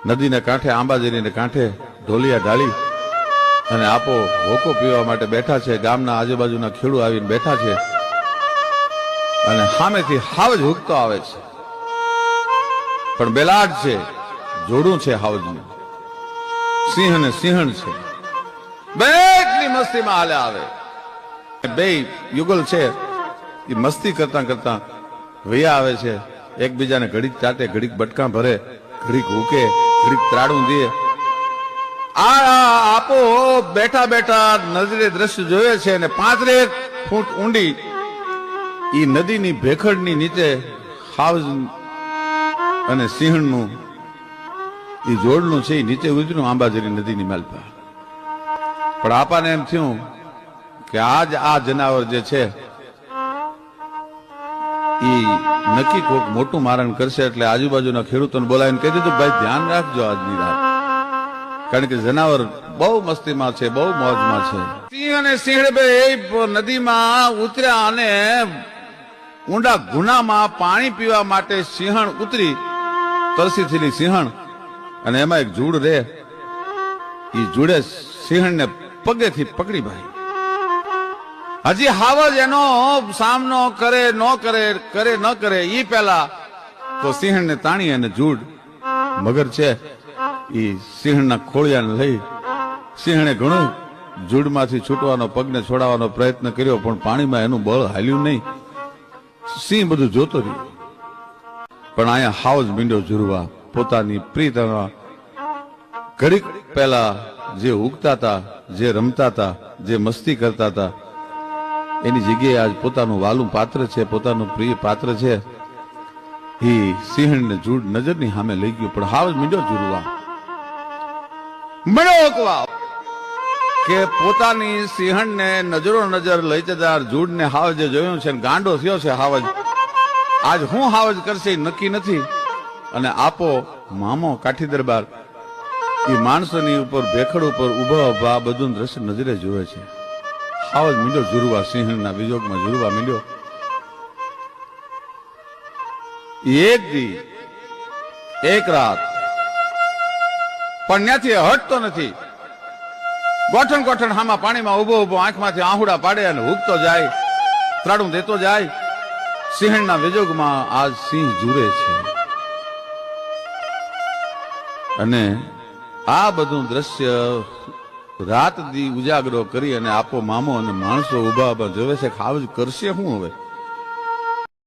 નદીને કાંઠે આંબાજરીને કાંઠે ઢોલિયા ઢાળી અને આપો હોકો પીવા માટે બેઠા છે. ગામના આજુબાજુના ખેડૂ આવીને બેઠા છે અને સામેથી હાવજ હુકતો આવે છે, પણ બેલાડ છે, જોડું છે હાવજનું, સિંહ ને સિંહણ છે. બે એટલી મસ્તીમાં હાલે આવે, બે યુગલ છે એ મસ્તી કરતા કરતા વૈયા આવે છે. એકબીજાને ઘડીક ચાટે, ઘડીક બટકા ભરે, ઘડીક હુકે, ઘડીક ત્રાડું દે. આપો બેઠા બેઠા નજરે દ્રશ્ય જોયે છે અને 35 ફૂટ ઊંડી ઈ નદીની ભેખડની નીચે હાવજ અને સિંહણનું ઈ જોડનું છે એ નીચે ઉતર્યું આંબાજરી નદીની માલપા. પણ આપાને એમ થયું કે આજ આ જનાવર જે છે ઈ નક્કી કોક મોટું મારણ કરશે, એટલે આજુબાજુના ખેડૂતોને બોલાવીને કહી દીધું, ભાઈ ધ્યાન રાખજો આજની રાત, કારણ કે જનાવર બહુ મસ્તીમાં છે, બહુ મોજમાં છે. સિંહ અને સિંહણ બે નદીમાં ઉતર્યા અને ઊંડા ગુનામાં પાણી પીવા માટે સિંહણ ઉતરી, તરસી થયેલી સિંહણ, અને એમાં એક જૂડ રે, એ જૂડે સિંહણને પગેથી પકડી ભાઈ. હજી હાવજ એનો સામનો કરે ન કરે, કરે ન કરે ઈ પહેલા તો સિંહણને તાણી અને જૂડ મગર છે ઈ સિંહણના ખોળિયાને લઈ સિંહણે ઘણો જૂડમાંથી છૂટવાનો, પગને છોડાવવાનો પ્રયત્ન કર્યો, પણ પાણીમાં એનું બળ હાલ્યું નહીં. સિંહ બધું જોતો રહ્યો, પણ અહીંયા હાવજ મીંડો ઝૂરવા પોતાની પ્રીતમાં. ઘડીક પહેલા જે ઉગતા હતા, જે રમતા હતા, જે મસ્તી કરતા હતા, એની જગ્યાએ આજ પોતાનું વાલું પાત્ર છે, પોતાનું પ્રિય પાત્ર છે, એ સિંહણને જૂડ નજરની સામે લઈ ગયું. પણ હાવજ મીંડો ઝૂરવા, કે પોતાની સિંહણને નજરો નજર લઈ જતા જૂડને હાવજે જોયું છે, ગાંડો થયો છે હાવજ. આજ હું હાવજ કરશે નક્કી નથી. અને આપો મામો કાઠી દરબાર એ માણસોની ઉપર ભેખડ ઉપર ઉભા ઉભા બધું દ્રશ્ય નજરે જોવે છે. હાવજ મીંડો ઝૂરવા, સિંહણના વિજોગમાં ઝૂરવા મીંડ્યો. એક દી એક રાત પણ ત્યાંથી હટતો નથી. ગોઠણ ગોઠણ હામાં પાણીમાં ઉભો ઉભો આંખમાંથી આહુડા પાડે અને હુકતો જાય, ત્રાડું દેતો જાય. સિંહણના વિજોગમાં આજ સિંહ ઝૂરે છે. અને આ બધું દ્રશ્ય રાત દી ઉજાગરો કરી અને આપો મામો અને માણસો ઉભા ઉભા જોવે છે. હાવજ કરશે શું હવે?